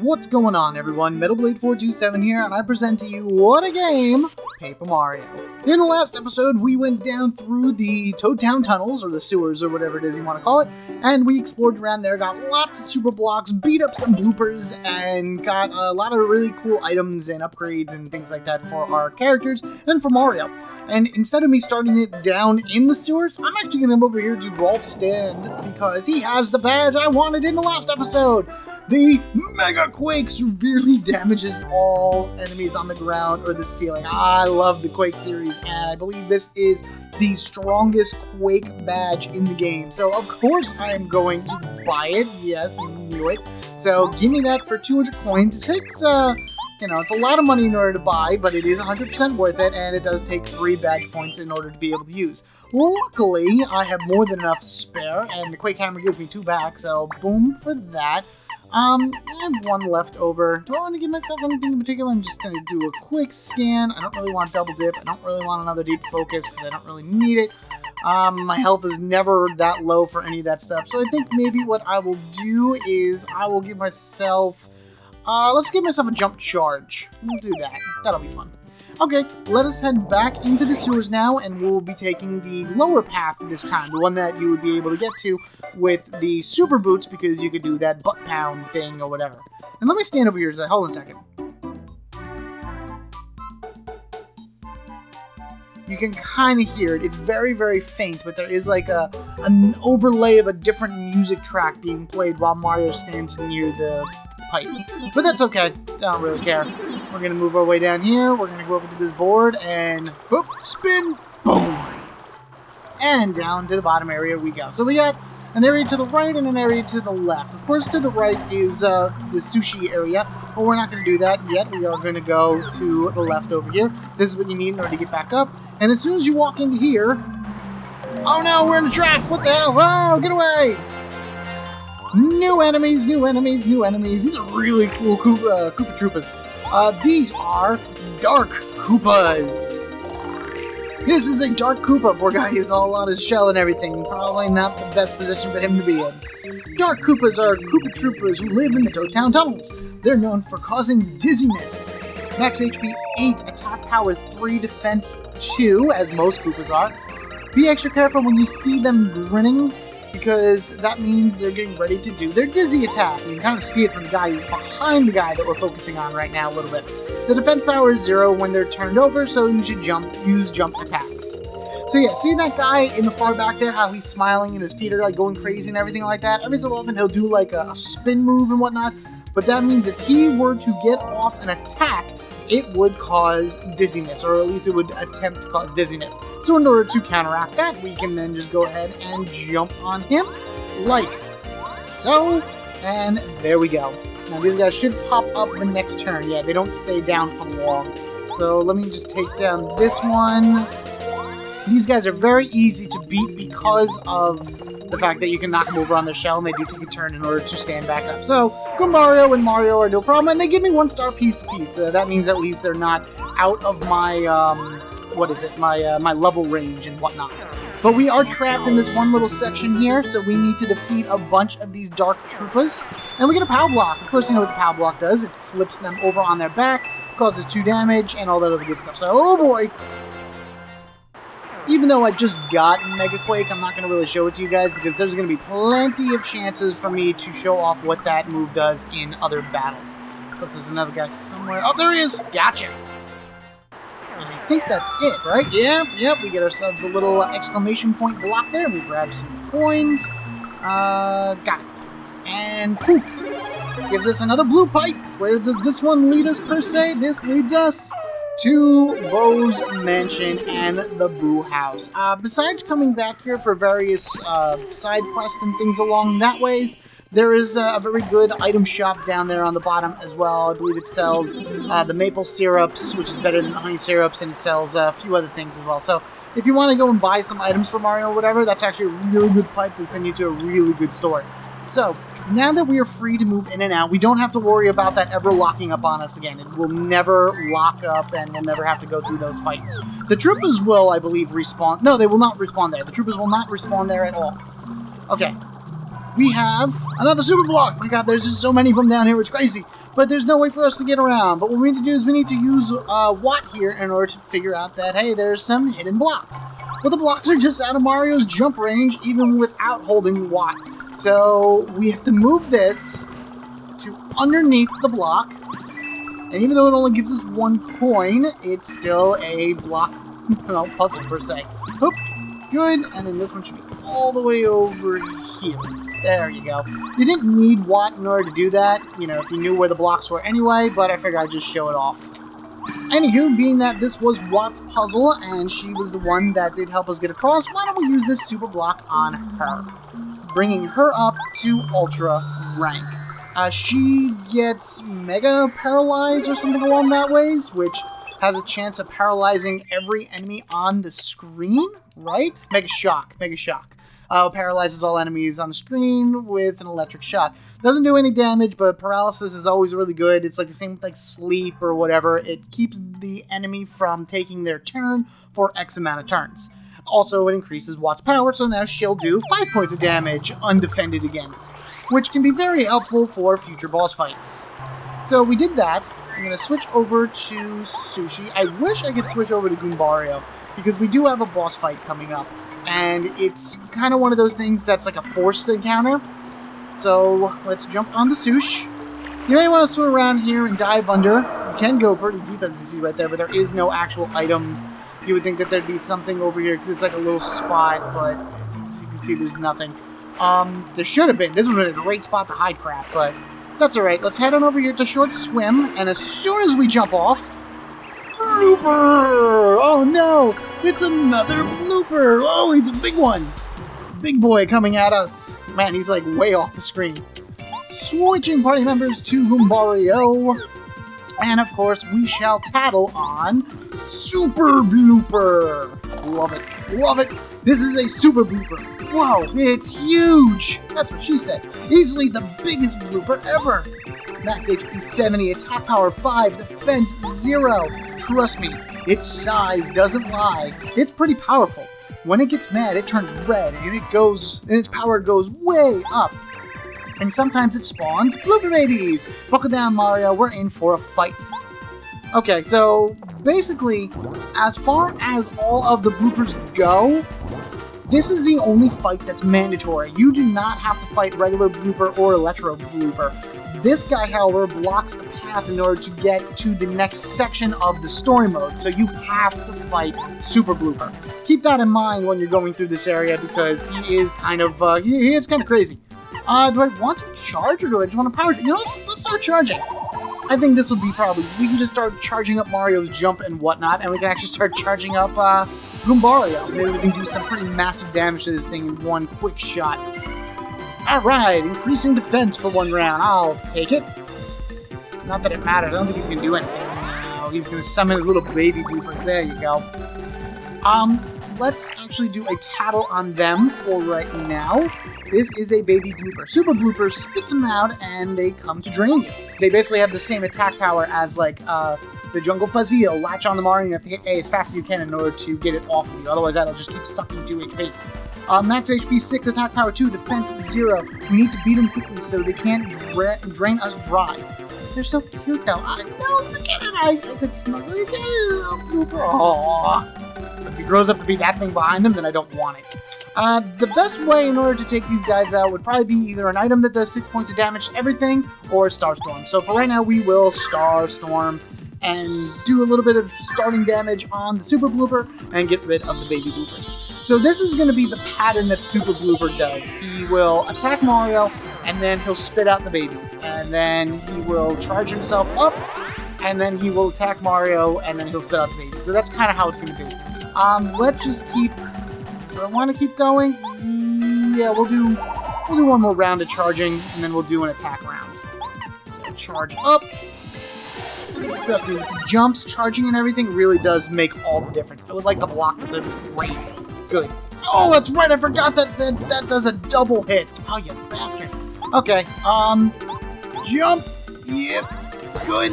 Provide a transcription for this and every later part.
What's going on, everyone? MetalBlade427 here, and I present to you what a game, Paper Mario. In the last episode, we went down through the Toad Town tunnels, or the sewers, or whatever it is you want to call it, and we explored around there, got lots of super blocks, beat up some bloopers, and got a lot of really cool items and upgrades and things like that for our characters and for Mario. And instead of me starting it down in the sewers, I'm actually going to come over here to Rolf's stand because he has the badge I wanted in the last episode. The Mega Quake severely damages all enemies on the ground or the ceiling. I love the Quake series, and I believe this is the strongest Quake badge in the game. So, of course, I am going to buy it. Yes, you knew it. So, give me that for 200 coins. It takes, it's a lot of money in order to buy, but it is 100% worth it, and it does take 3 badge points in order to be able to use. Luckily, I have more than enough spare, and the Quake Hammer gives me 2 back, so boom for that. I have 1 left over. Do I want to give myself anything in particular? I'm just going to do a quick scan. I don't really want double dip. I don't really want another deep focus because I don't really need it. My health is never that low for any of that stuff. So I think maybe what I will do is I will give myself... let's give myself a jump charge. We'll do that. That'll be fun. Okay, let us head back into the sewers now, and we'll be taking the lower path this time, the one that you would be able to get to with the super boots, because you could do that butt pound thing or whatever. And let me stand over here. Hold on a second. You can kind of hear it. It's very, very faint, but there is like an overlay of a different music track being played while Mario stands near the pipe. But that's okay. I don't really care. We're going to move our way down here. We're going to go over to this board and whoop, spin, boom. And down to the bottom area we go. So we got an area to the right and an area to the left. Of course, to the right is the sushi area, but we're not going to do that yet. We are going to go to the left over here. This is what you need in order to get back up. And as soon as you walk into here... Oh no, we're in a trap! What the hell? Oh, get away! New enemies, new enemies, new enemies. These are really cool Koopa Troopers. These are Dark Koopas. This is a Dark Koopa. Poor guy is all on his shell and everything. Probably not the best position for him to be in. Dark Koopas are Koopa Troopers who live in the Toad Town tunnels. They're known for causing dizziness. Max HP 8, attack power 3, defense 2, as most Koopas are. Be extra careful when you see them grinning, because that means they're getting ready to do their dizzy attack. You can kind of see it from the guy behind the guy that we're focusing on right now a little bit. The defense power is 0 when they're turned over, so you should use jump attacks. So yeah, see that guy in the far back there, how he's smiling and his feet are like going crazy and everything like that? Every so often he'll do like a spin move and whatnot, but that means if he were to get off an attack, it would cause dizziness, or at least it would attempt to cause dizziness. So in order to counteract that, we can then just go ahead and jump on him, like so, and there we go. Now these guys should pop up the next turn. Yeah, they don't stay down for long. So let me just take down this one. These guys are very easy to beat because of the fact that you can knock them over on their shell, and they do take a turn in order to stand back up. So, Mario and Mario are no problem, and they give me 1-star piece apiece. That means at least they're not out of my, my level range and whatnot. But we are trapped in this one little section here, so we need to defeat a bunch of these Dark Troopers. And we get a power block. Of course, you know what the power block does. It flips them over on their back, causes 2 damage, and all that other good stuff. So, oh boy! Even though I just got Mega Quake, I'm not going to really show it to you guys because there's going to be plenty of chances for me to show off what that move does in other battles. Plus there's another guy somewhere. Oh, there he is! Gotcha! And I think that's it, right? Yep, we get ourselves a little exclamation point block there. We grab some coins. Got it. And poof! Gives us another blue pipe. Where does this one lead us, per se? This leads us to Bo's Mansion and the Boo House. Besides coming back here for various side quests and things along that ways, there is a very good item shop down there on the bottom as well. I believe it sells the maple syrups, which is better than the honey syrups, and it sells a few other things as well. So if you want to go and buy some items for Mario or whatever, that's actually a really good pipe to send you to a really good store. So now that we are free to move in and out, we don't have to worry about that ever locking up on us again. It will never lock up, and we'll never have to go through those fights. The troopers will, I believe, respawn. No, they will not respawn there. The troopers will not respawn there at all. Okay. We have another super block. My god, there's just so many of them down here. It's crazy. but there's no way for us to get around. But what we need to do is we need to use Watt here in order to figure out that, hey, there's some hidden blocks. But the blocks are just out of Mario's jump range, even without holding Watt. So we have to move this to underneath the block. And even though it only gives us 1 coin, it's still a block, puzzle per se. Oop, good. And then this one should be all the way over here. There you go. You didn't need Watt in order to do that, if you knew where the blocks were anyway, but I figured I'd just show it off. Anywho, being that this was Watt's puzzle, and she was the one that did help us get across, why don't we use this super block on her, bringing her up to Ultra rank. She gets Mega Paralyzed or something along that ways, which has a chance of paralyzing every enemy on the screen, right? Mega Shock. Paralyzes all enemies on the screen with an electric shock. Doesn't do any damage, but paralysis is always really good. It's like the same with like sleep or whatever. It keeps the enemy from taking their turn for X amount of turns. Also, it increases Watt's power, so now she'll do 5 points of damage undefended against, which can be very helpful for future boss fights. So we did that. I'm going to switch over to Sushi. I wish I could switch over to Goombario, because we do have a boss fight coming up, and it's kind of one of those things that's like a forced encounter. So let's jump on the Sush. You may want to swim around here and dive under. You can go pretty deep, as you see right there, but there is no actual items. You would think that there'd be something over here because it's like a little spot, but as you can see, there's nothing. There should have been. This would have been a great spot to hide crap, but that's alright. Let's head on over here to Short Swim, and as soon as we jump off... Blooper! Oh no! It's another blooper! Oh, it's a big one! Big boy coming at us. Man, he's like way off the screen. Switching party members to Goombario. And of course, we shall tattle on Super Blooper. Love it. Love it. This is a Super Blooper. Whoa, it's huge. That's what she said. Easily the biggest blooper ever. Max HP 70, attack power 5, defense 0. Trust me, its size doesn't lie. It's pretty powerful. When it gets mad, it turns red, and its power goes way up. And sometimes it spawns blooper babies. Buckle down, Mario. We're in for a fight. Okay, so basically, as far as all of the bloopers go, this is the only fight that's mandatory. You do not have to fight regular blooper or electro blooper. This guy, however, blocks the path in order to get to the next section of the story mode, so you have to fight Super Blooper. Keep that in mind when you're going through this area, because he is kind of crazy. Do I want to charge, or do I just want to power? Let's start charging. I think this will be probably, so we can just start charging up Mario's jump and whatnot, and we can actually start charging up Goombario. Maybe we can do some pretty massive damage to this thing in one quick shot. Alright, increasing defense for 1 round. I'll take it. Not that it matters. I don't think he's going to do anything. No, he's going to summon his little baby bloopers. There you go. Let's actually do a tattle on them for right now. This is a baby blooper. Super Blooper spits them out, and they come to drain you. They basically have the same attack power as, like, the Jungle Fuzzy. It'll latch on the Mario, and you have to hit A as fast as you can in order to get it off of you. Otherwise, that'll just keep sucking 2 HP. Max HP 6, attack power 2, defense 0. We need to beat them quickly so they can't drain us dry. They're so cute, though. No, look at it. I could snuggle it. Aww. If he grows up to be that thing behind him, then I don't want it. The best way in order to take these guys out would probably be either an item that does 6 points of damage to everything, or Starstorm. So for right now, we will Starstorm and do a little bit of starting damage on the Super Blooper and get rid of the baby bloopers. So this is going to be the pattern that Super Blooper does. He will attack Mario, and then he'll spit out the babies. And then he will charge himself up, and then he will attack Mario, and then he'll spit out the babies. So that's kind of how it's going to be. Let's just keep... Do I want to keep going? Yeah, we'll do 1 more round of charging, and then we'll do an attack round. So charge up. Jumps, charging, and everything really does make all the difference. I would like the block, because it'd be great. Good. Oh, that's right, I forgot that does a double hit. Oh, you bastard. Okay, jump. Yep, good.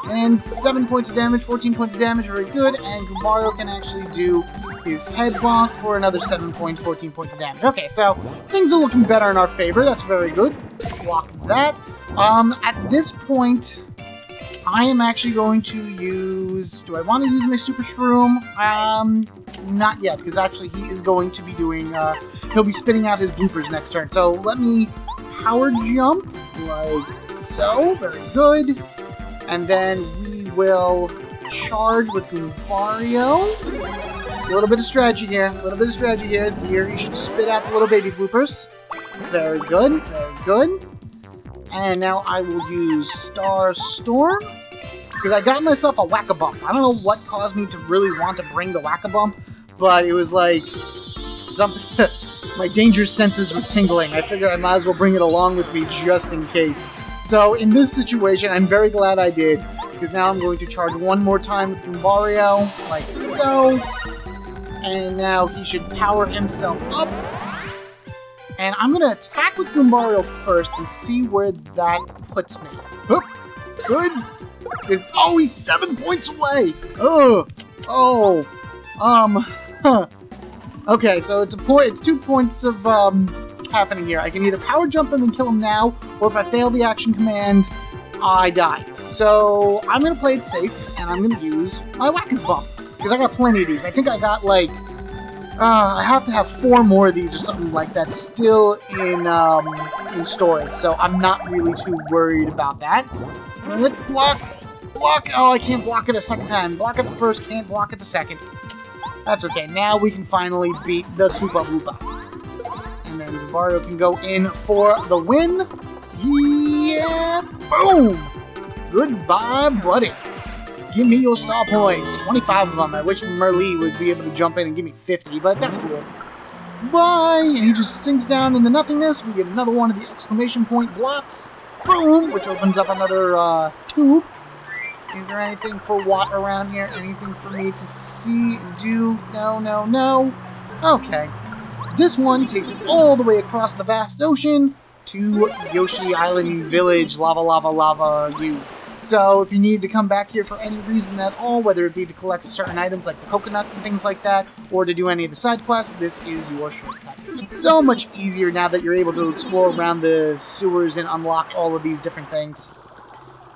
And 7 points of damage, 14 points of damage, very good. And Goombario can actually do his head bonk for another 7 points, 14 points of damage. Okay, so things are looking better in our favor. That's very good. Block that. At this point, I am actually going to use... Do I want to use my Super Shroom? Not yet, because actually he is going to be doing... he'll be spitting out his bloopers next turn. So let me power jump, like so. Very good. And then we will charge with Goombario. A little bit of strategy here. Here, he should spit out the little baby bloopers. Very good. Very good. And now I will use Star Storm. Because I got myself a Whack-A-Bump. I don't know what caused me to really want to bring the Whack-A-Bump. But it was like something... My dangerous senses were tingling. I figured I might as well bring it along with me just in case. So in this situation, I'm very glad I did. Because now I'm going to charge one more time with Goombario. Like so. And now he should power himself up. And I'm going to attack with Goombario first and see where that puts me. Oop, good. Oh, he's 7 points away. Okay, so it's 2 points of happening here. I can either power jump him and kill him now, or if I fail the action command, I die. So I'm going to play it safe, and I'm going to use my Whack-A-Bump. Because I got plenty of these. I think I got like... I have to have 4 more of these or something like that still in storage, so I'm not really too worried about that. Let's block. Oh, I can't block it a second time. Block it the first, can't block it the second. That's okay. Now we can finally beat the Super Koopa. And then Goombario can go in for the win. Yeah! Boom! Goodbye, buddy. Give me your star points. 25 of them. I wish Merlee would be able to jump in and give me 50, but that's cool. Bye! And he just sinks down into nothingness. We get another one of the exclamation point blocks. Boom! Which opens up another tube. Is there anything for Watt around here? Anything for me to see and do? No. Okay. This one takes you all the way across the vast ocean to Yoshi Island Village, lava, you. So if you need to come back here for any reason at all, whether it be to collect certain items like the coconut and things like that, or to do any of the side quests, this is your shortcut. So much easier now that you're able to explore around the sewers and unlock all of these different things.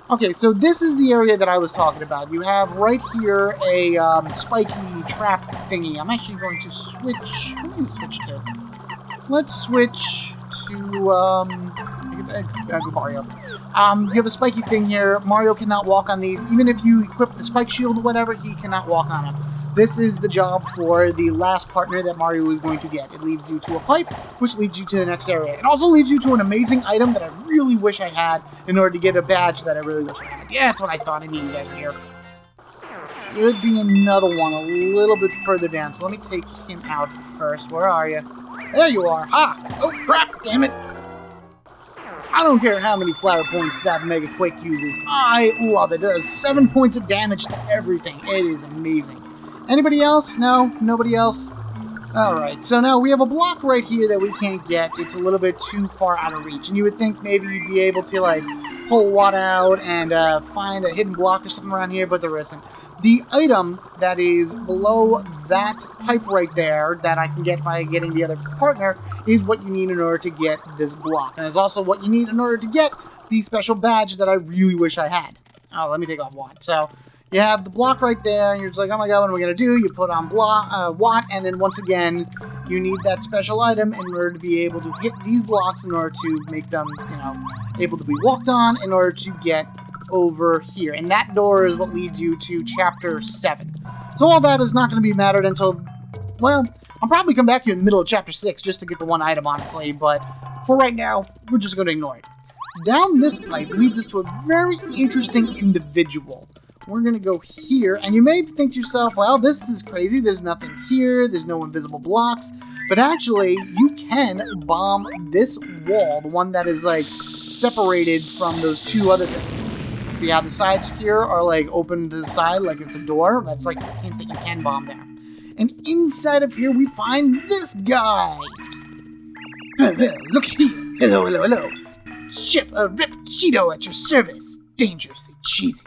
Okay, so this is the area that I was talking about. You have right here a spiky trap thingy. I'm actually going to switch... What do you switch to? Let's switch to... Mario. You have a spiky thing here. Mario cannot walk on these. Even if you equip the spike shield or whatever, he cannot walk on them. This is the job for the last partner that Mario is going to get. It leads you to a pipe, which leads you to the next area. It also leads you to an amazing item that I really wish I had in order to get a badge that I really wish I had. Yeah, that's what I thought I needed out here. Should be another one a little bit further down. So let me take him out first. Where are you? There you are. Ha! Oh, crap! Damn it! I don't care how many flower points that Mega Quake uses. I love it. It does 7 points of damage to everything. It is amazing. Anybody else? No? Nobody else? Alright, so now we have a block right here that we can't get. It's a little bit too far out of reach. And you would think maybe you'd be able to, like, pull Watt out and find a hidden block or something around here, but there isn't. The item that is below that pipe right there that I can get by getting the other partner is what you need in order to get this block. And it's also what you need in order to get the special badge that I really wish I had. Oh, let me take off Watt. So you have the block right there, and you're just like, oh my god, what am I going to do? You put on Watt, and then once again, you need that special item in order to be able to hit these blocks in order to make them, able to be walked on in order to get over here. And that door is what leads you to Chapter 7. So all that is not going to be mattered until, well, I'll probably come back here in the middle of Chapter 6 just to get the one item, honestly, but for right now, we're just going to ignore it. Down this pipe leads us to a very interesting individual. We're going to go here, and you may think to yourself, well, this is crazy. There's nothing here. There's no invisible blocks. But actually, you can bomb this wall, the one that is, like, separated from those two other things. See how the sides here are, like, open to the side, like it's a door? That's, like, a hint that you can bomb there. And inside of here, we find this guy. Look here. Hello. Ship a ripped Cheato at your service. Dangerously cheesy.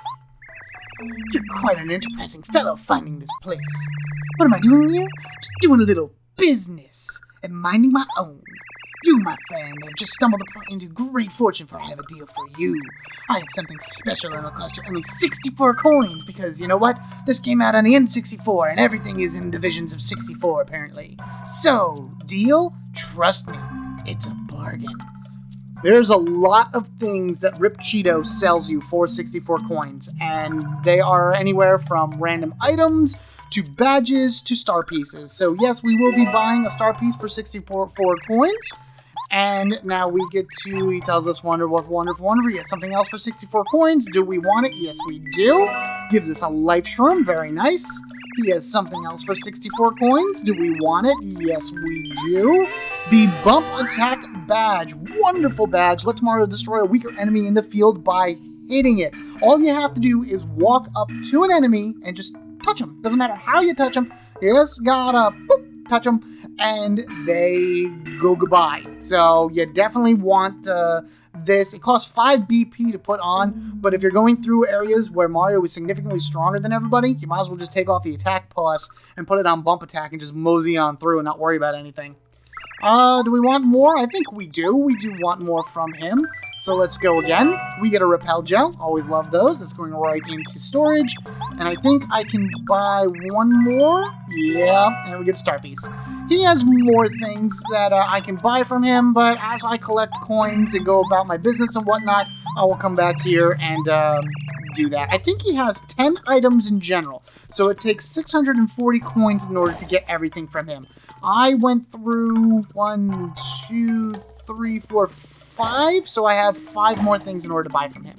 You're quite an enterprising fellow finding this place. What am I doing here? Just doing a little business and minding my own. You, my friend, have just stumbled into great fortune, for I have a deal for you. I have something special and it'll cost you only 64 coins, because, you know what? This came out on the N64, and everything is in divisions of 64, apparently. So, deal? Trust me, it's a bargain. There's a lot of things that Rip Cheato sells you for 64 coins, and they are anywhere from random items to badges to star pieces. So yes, we will be buying a star piece for 64 coins. And now we get to, he tells us wonderful. We get something else for 64 coins. Do we want it? Yes, we do. Gives us a life shroom. Very nice. He has something else for 64 coins. Do we want it? Yes, we do. The Bump Attack Badge. Wonderful badge. Lets Mario destroy a weaker enemy in the field by hitting it. All you have to do is walk up to an enemy and just touch them. Doesn't matter how you touch them. You just gotta boop, touch them, and they go goodbye. So you definitely want this. It costs 5 BP to put on, but if you're going through areas where Mario is significantly stronger than everybody, you might as well just take off the attack plus and put it on bump attack and just mosey on through and not worry about anything. Do we want more? I think we do. We do want more from him. So let's go again. We get a repel gel. Always love those. That's going right into storage. And I think I can buy one more. Yeah, and we get a star piece. He has more things that I can buy from him, but as I collect coins and go about my business and whatnot, I will come back here and do that. I think he has 10 items in general, so it takes 640 coins in order to get everything from him. I went through 1, 2, 3, 4, 5, so I have 5 more things in order to buy from him.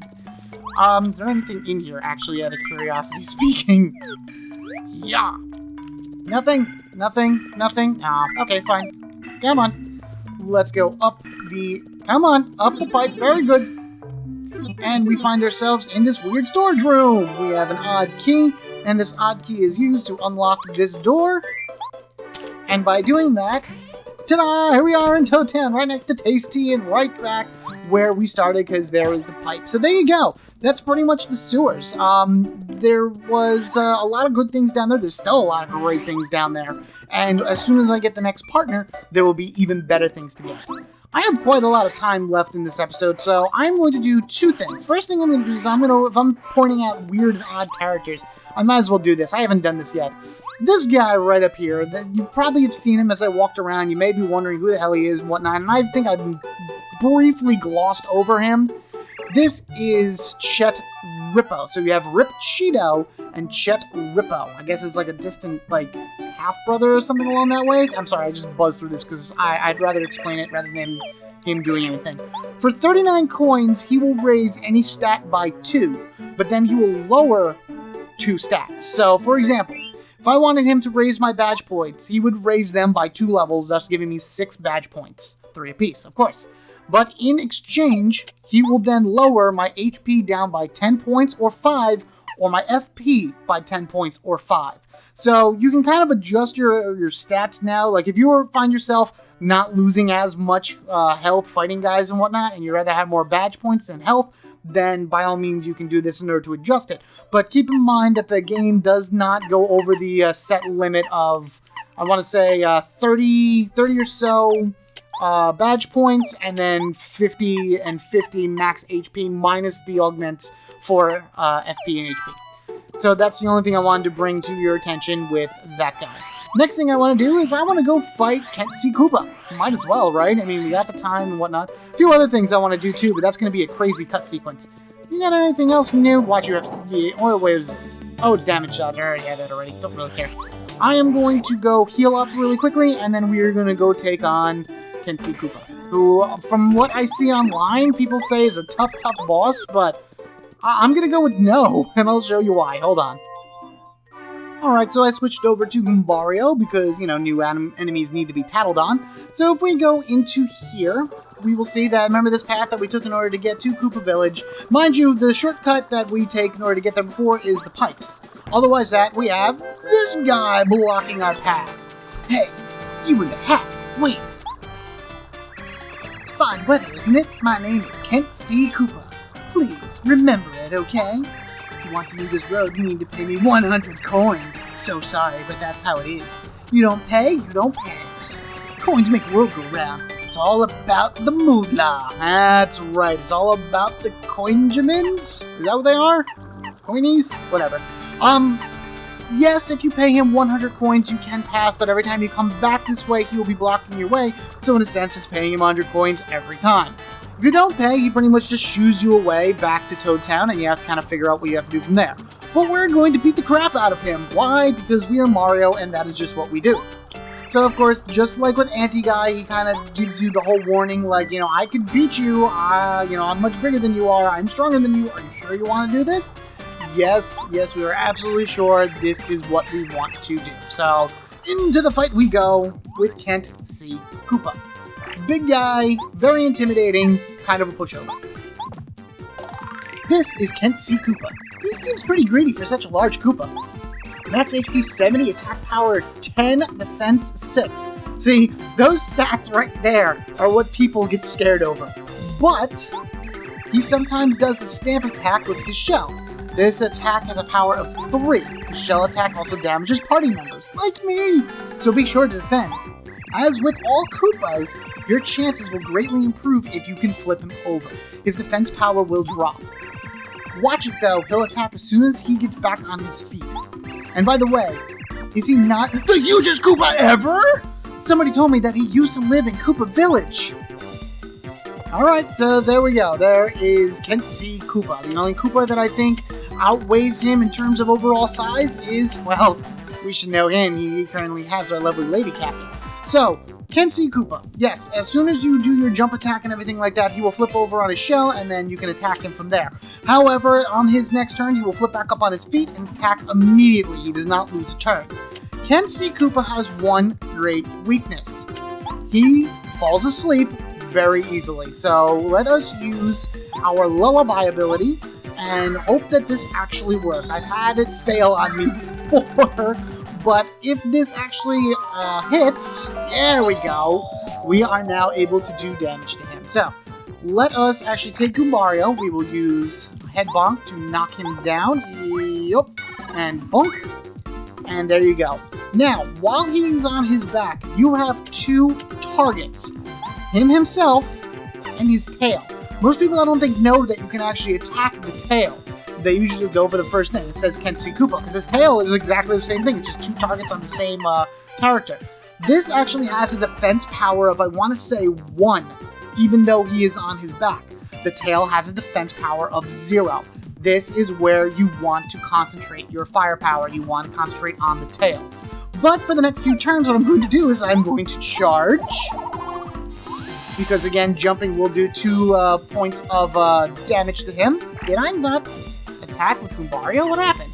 Is there anything in here, actually, out of curiosity speaking? Yeah. Nothing. Okay, fine. Come on. Let's go up the pipe. Very good. And we find ourselves in this weird storage room. We have an odd key, and this odd key is used to unlock this door. And by doing that, ta-da! Here we are in Toad Town, right next to Tasty, and right back where we started, because there was the pipe. So there you go. That's pretty much the sewers. There was a lot of good things down there. There's still a lot of great things down there. And as soon as I get the next partner, there will be even better things to get. I have quite a lot of time left in this episode, so I'm going to do 2 things. First thing I'm going to do is if I'm pointing out weird and odd characters, I might as well do this. I haven't done this yet. This guy right up here, you probably have seen him as I walked around. You may be wondering who the hell he is and whatnot, and I think I've briefly glossed over him. This is Chet Rippo. So you have Rip Cheato and Chet Rippo. I guess it's like a distant, half-brother or something along that ways. I'm sorry, I just buzzed through this because I'd rather explain it rather than him doing anything. For 39 coins, he will raise any stat by 2, but then he will lower 2 stats. So, for example, if I wanted him to raise my badge points, he would raise them by 2 levels, thus giving me 6 badge points. 3 apiece, of course. But in exchange, he will then lower my HP down by 10 points or 5, or my FP by 10 points or 5. So you can kind of adjust your stats now. Like if you find yourself not losing as much health fighting guys and whatnot, and you'd rather have more badge points than health, then by all means you can do this in order to adjust it. But keep in mind that the game does not go over the set limit of, I want to say, 30 or so badge points, and then 50 and 50 max HP minus the augments for FP and HP. So that's the only thing I wanted to bring to your attention with that guy. Next thing I want to do is I want to go fight C Kooper. Might as well, right? I mean, we got the time and whatnot. A few other things I want to do too, but that's going to be a crazy cut sequence. You got anything else new? Watch your FC. Oh, wait, what is this? Oh, it's damage shot. I already had that already. Don't really care. I am going to go heal up really quickly, and then we are going to go take on C Kooper, who, from what I see online, people say is a tough boss, but I'm going to go with no, and I'll show you why. Hold on. Alright, so I switched over to Mario because, new enemies need to be tattled on. So if we go into here, we will see that, remember this path that we took in order to get to Koopa Village? Mind you, the shortcut that we take in order to get there before is the pipes. Otherwise that, we have this guy blocking our path. Hey, you in the hat, wait. It's fine weather, isn't it? My name is C Kooper. Please, remember it, okay? If you want to use this road, you need to pay me 100 coins. So sorry, but that's how it is. You don't pay, you don't pass. Coins make the world go round. It's all about the moolah. That's right. It's all about the coinjamins. Is that what they are? Coinies? Whatever. Yes, if you pay him 100 coins, you can pass, but every time you come back this way, he will be blocking your way, so in a sense, it's paying him 100 coins every time. If you don't pay, he pretty much just shoos you away back to Toad Town, and you have to kind of figure out what you have to do from there. But we're going to beat the crap out of him. Why? Because we are Mario, and that is just what we do. So, of course, just like with Anti-Guy, he kind of gives you the whole warning, like, I could beat you, I'm much bigger than you are, I'm stronger than you, are you sure you want to do this? Yes, we are absolutely sure this is what we want to do. So, into the fight we go with Kent C. Koopa. Big guy, very intimidating, kind of a pushover. This is Kent C. Koopa. He seems pretty greedy for such a large Koopa. Max HP 70, attack power 10, defense 6. See, those stats right there are what people get scared over. But, he sometimes does a stamp attack with his shell. This attack has a power of 3. The shell attack also damages party members, like me, so be sure to defend. As with all Koopas, your chances will greatly improve if you can flip him over. His defense power will drop. Watch it though, he'll attack as soon as he gets back on his feet. And by the way, is he not the hugest Koopa ever? Somebody told me that he used to live in Koopa Village. Alright, so there we go. There is Kent C. Koopa. The only Koopa that I think outweighs him in terms of overall size is, well, we should know him. He currently has our lovely lady captive. So, Kent C. Koopa. Yes, as soon as you do your jump attack and everything like that, he will flip over on his shell, and then you can attack him from there. However, on his next turn, he will flip back up on his feet and attack immediately. He does not lose a turn. Kent C. Koopa has one great weakness. He falls asleep very easily. So let us use our lullaby ability and hope that this actually works. I've had it fail on me before, but if this actually hits, there we go. We are now able to do damage to him. So let us actually take Goombario. We will use Head Bonk to knock him down. Yup. And bonk. And there you go. Now, while he's on his back, you have two targets. Him himself and his tail. Most people I don't think know that you can actually attack the tail. They usually go for the first thing. It says Kent C. Koopa, because his tail is exactly the same thing. It's just two targets on the same character. This actually has a defense power of, I want to say, 1, even though he is on his back. The tail has a defense power of 0. This is where you want to concentrate your firepower. You want to concentrate on the tail. But for the next few turns, what I'm going to do is I'm going to charge. Because again, jumping will do 2 points of damage to him. Did I not attack with Goombario? What happened?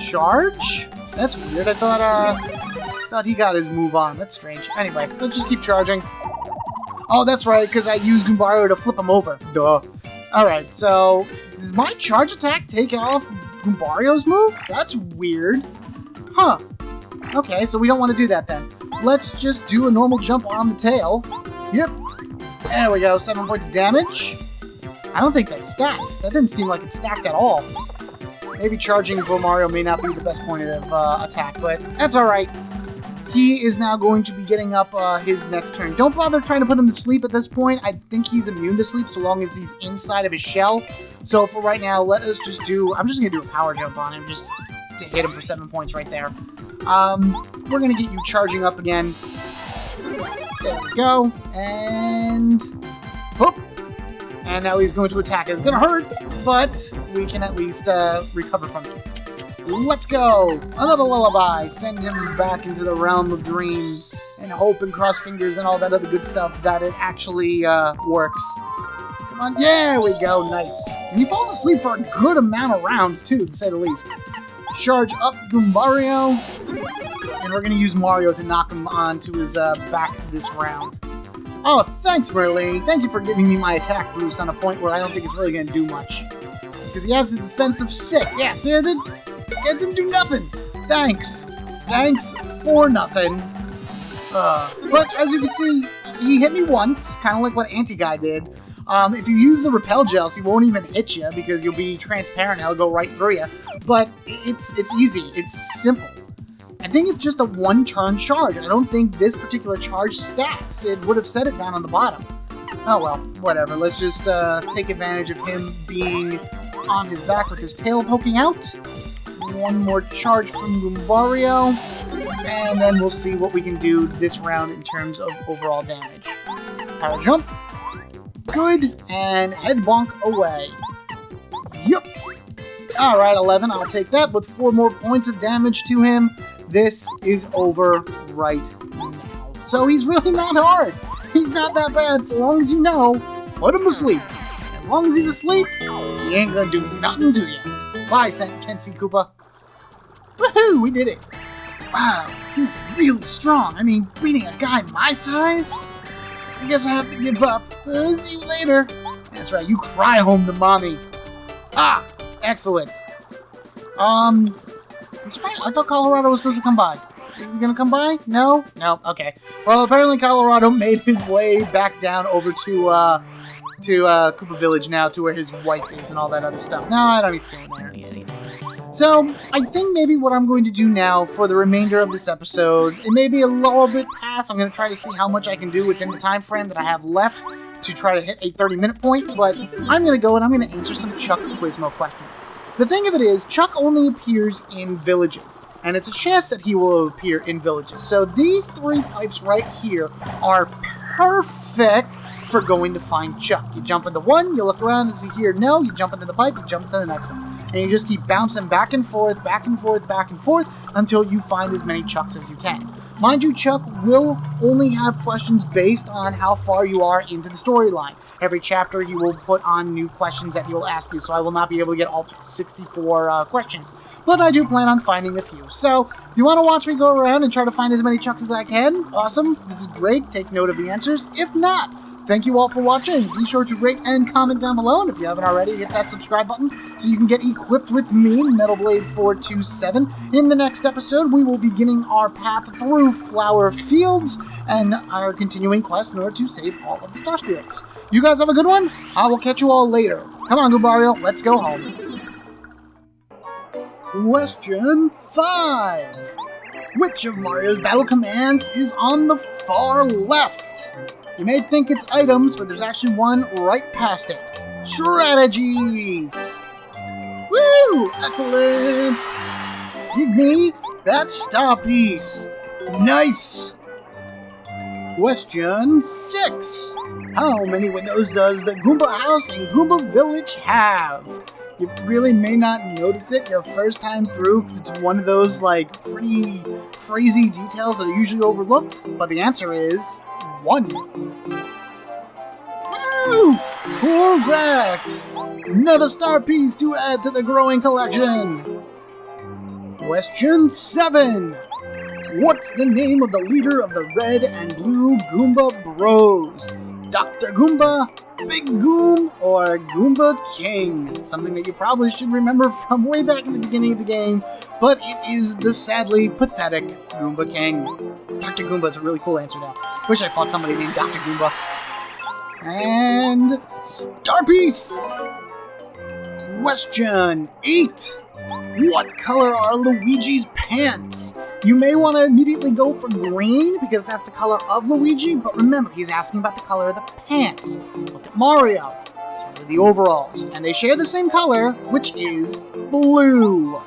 Charge? That's weird. I thought he got his move on. That's strange. Anyway, let's just keep charging. Oh, that's right, because I used Goombario to flip him over. Duh. Alright, so does my charge attack take off Goombario's move? That's weird. Huh. Okay, so we don't want to do that then. Let's just do a normal jump on the tail. Yep. There we go, 7 points of damage. I don't think that's stacked. That didn't seem like it's stacked at all. Maybe charging Goombario may not be the best point of attack, but that's alright. He is now going to be getting up his next turn. Don't bother trying to put him to sleep at this point. I think he's immune to sleep so long as he's inside of his shell. So for right now, let us just do... I'm just going to do a power jump on him just to hit him for 7 points right there. We're going to get you charging up again. There we go. And... whoop. And now he's going to attack. It's going to hurt, but we can at least recover from it. Let's go! Another lullaby! Send him back into the realm of dreams and hope and cross fingers and all that other good stuff that it actually works. Come on, there we go, nice. And he falls asleep for a good amount of rounds too, to say the least. Charge up Goombario, and we're going to use Mario to knock him onto his back this round. Oh, thanks, Merly. Thank you for giving me my attack boost on a point where I don't think it's really going to do much. Because he has the defense of 6. Yeah, see, I didn't do nothing. Thanks. Thanks for nothing. But as you can see, he hit me once, kind of like what Anti-Guy did. If you use the repel gels, he won't even hit you because you'll be transparent. He'll go right through you. But it's easy. It's simple. I think it's just a one-turn charge. I don't think this particular charge stacks. It would have said it down on the bottom. Oh well, whatever. Let's just take advantage of him being on his back with his tail poking out. One more charge from Goombario, and then we'll see what we can do this round in terms of overall damage. Power jump. Good, and head bonk away. Yup. Alright, 11, I'll take that with 4 more points of damage to him. This is over right now. So he's really not hard. He's not that bad, so long as you know, put him to sleep. As long as he's asleep, he ain't gonna do nothing to you. Bye, C Kooper. Woohoo, we did it. Wow, he's really strong. I mean, beating a guy my size? I guess I have to give up. See you later. That's right, you cry home to mommy. Ah, excellent. I'm surprised. I thought Colorado was supposed to come by. Is he gonna come by? No? No? Okay. Well, apparently Colorado made his way back down over to Koopa Village now, to where his wife is and all that other stuff. No, I don't need to go in there. So, I think maybe what I'm going to do now for the remainder of this episode, it may be a little bit past. I'm going to try to see how much I can do within the time frame that I have left to try to hit a 30-minute point, but I'm going to go and I'm going to answer some Chuck Quizmo questions. The thing of it is, Chuck only appears in villages, and it's a chance that he will appear in villages. So these 3 pipes right here are perfect for going to find Chuck. You jump into one, you look around, as you hear no, you jump into the pipe, you jump into the next one. And you just keep bouncing back and forth, back and forth, back and forth, until you find as many Chucks as you can. Mind you, Chuck will only have questions based on how far you are into the storyline. Every chapter he will put on new questions that he will ask you, so I will not be able to get all 64 questions. But I do plan on finding a few. So, if you want to watch me go around and try to find as many Chucks as I can, awesome, this is great, take note of the answers. If not, thank you all for watching. Be sure to rate and comment down below, and if you haven't already, hit that subscribe button so you can get equipped with me, Metal Blade 427. In the next episode, we will be beginning our path through Flower Fields and our continuing quest in order to save all of the Star Spirits. You guys have a good one. I will catch you all later. Come on, Goombario, let's go home. Question 5. Which of Mario's battle commands is on the far left? You may think it's items, but there's actually one right past it. Strategies! Woo! Excellent! Give me that star piece! Nice! Question 6. How many windows does the Goomba House in Goomba Village have? You really may not notice it your first time through because it's one of those like pretty crazy details that are usually overlooked, but the answer is 1. Woo! Correct! Another star piece to add to the growing collection! Question 7. What's the name of the leader of the Red and Blue Goomba Bros? Dr. Goomba, Big Goom, or Goomba King? Something that you probably should remember from way back in the beginning of the game, but it is the sadly pathetic Goomba King. Dr. Goomba is a really cool answer though. Wish I fought somebody named Dr. Goomba. And star piece! Question 8. What color are Luigi's pants? You may want to immediately go for green because that's the color of Luigi, but remember, he's asking about the color of the pants. Look at Mario. It's really the overalls, and they share the same color, which is blue.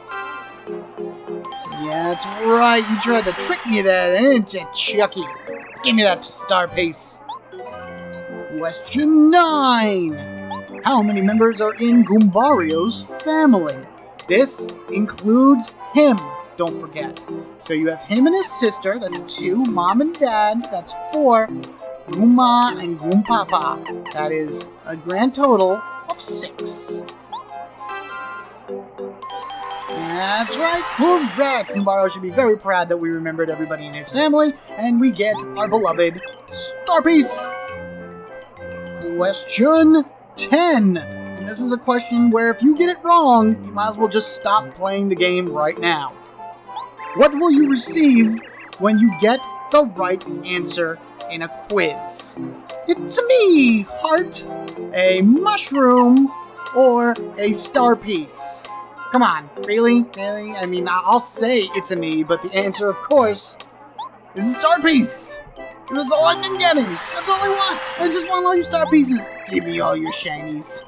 Yeah, that's right. You tried to trick me there, didn't you, Chucky? Give me that star piece. Question 9. How many members are in Goombario's family? This includes him, don't forget. So you have him and his sister, that's 2, Mom and Dad, that's 4, Goomba and Goompapa. That is a grand total of 6. That's right, correct! Goombario should be very proud that we remembered everybody in his family, and we get our beloved star piece! Question 10. And this is a question where if you get it wrong, you might as well just stop playing the game right now. What will you receive when you get the right answer in a quiz? It's me, heart, a mushroom, or a star piece. Come on, really? Really? I mean, I'll say it's a me, but the answer, of course, is a star piece. That's all I've been getting. That's all I want. I just want all your star pieces. Give me all your shinies.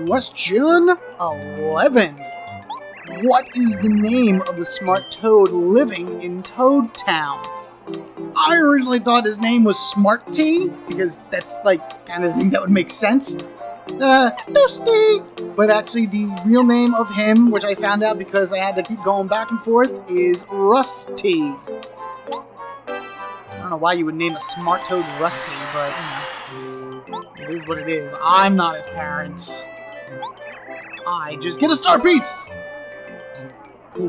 Question 11. What is the name of the smart toad living in Toad Town? I originally thought his name was Smart T, because that's like kind of the thing that would make sense. Thirsty! But actually the real name of him, which I found out because I had to keep going back and forth, is Rusty. I don't know why you would name a smart toad Rusty, but, you know, it is what it is. I'm not his parents. I just get a star piece!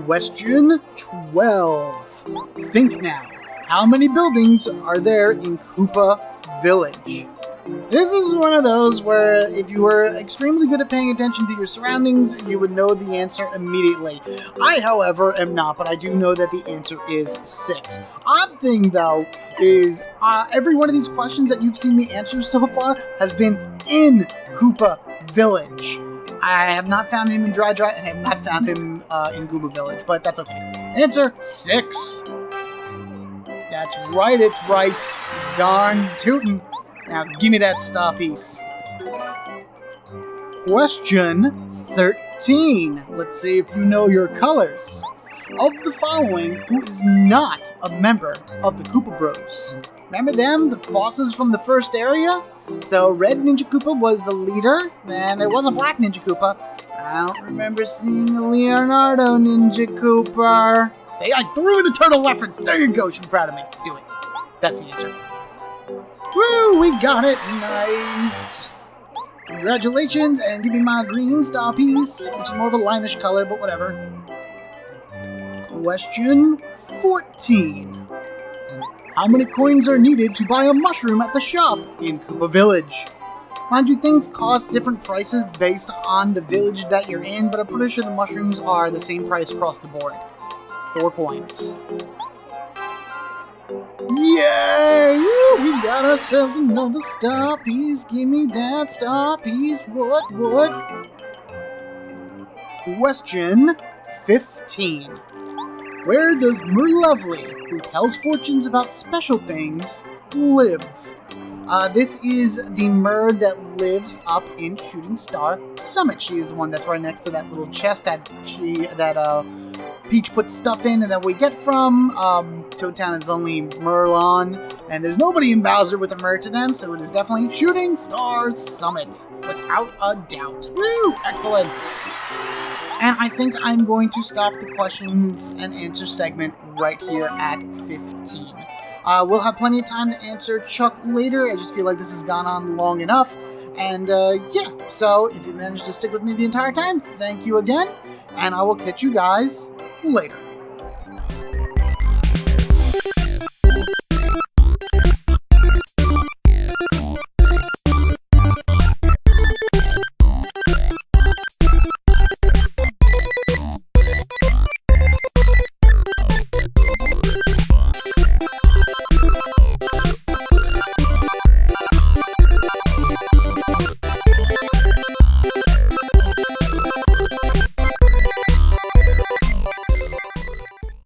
Question 12. Think now. How many buildings are there in Koopa Village? This is one of those where if you were extremely good at paying attention to your surroundings, you would know the answer immediately. I, however, am not, but I do know that the answer is 6. Odd thing, though, is every one of these questions that you've seen the answers so far has been in Koopa Village. I have not found him in Dry and I have not found him in Koopa Village, but that's okay. Answer 6. That's right, it's right. Darn tootin'. Now, give me that star piece. Question 13. Let's see if you know your colors. Of the following, who is not a member of the Koopa Bros? Remember them, the bosses from the first area? So, Red Ninja Koopa was the leader, and there was a Black Ninja Koopa. I don't remember seeing a Leonardo Ninja Koopa. See, I threw in the turtle reference. There you go. You should be proud of me. Do it. That's the answer. Woo! We got it. Nice. Congratulations, and give me my green star piece, which is more of a lineish color, but whatever. Question 14. How many coins are needed to buy a mushroom at the shop in Koopa Village? Mind you, things cost different prices based on the village that you're in, but I'm pretty sure the mushrooms are the same price across the board. 4 coins. Yay! Woo, we got ourselves another star piece. Give me that star piece. What? Question 15. Where does Merlovely, who tells fortunes about special things, live? This is the Mer that lives up in Shooting Star Summit. She is the one that's right next to that little chest that Peach puts stuff in and that we get from. Toad Town is only Merlon, and there's nobody in Bowser with a Mer to them, so it is definitely Shooting Star Summit, without a doubt. Woo! Excellent! And I think I'm going to stop the questions and answer segment right here at 15. We'll have plenty of time to answer Chuck later. I just feel like this has gone on long enough. And yeah, so if you managed to stick with me the entire time, thank you again. And I will catch you guys later.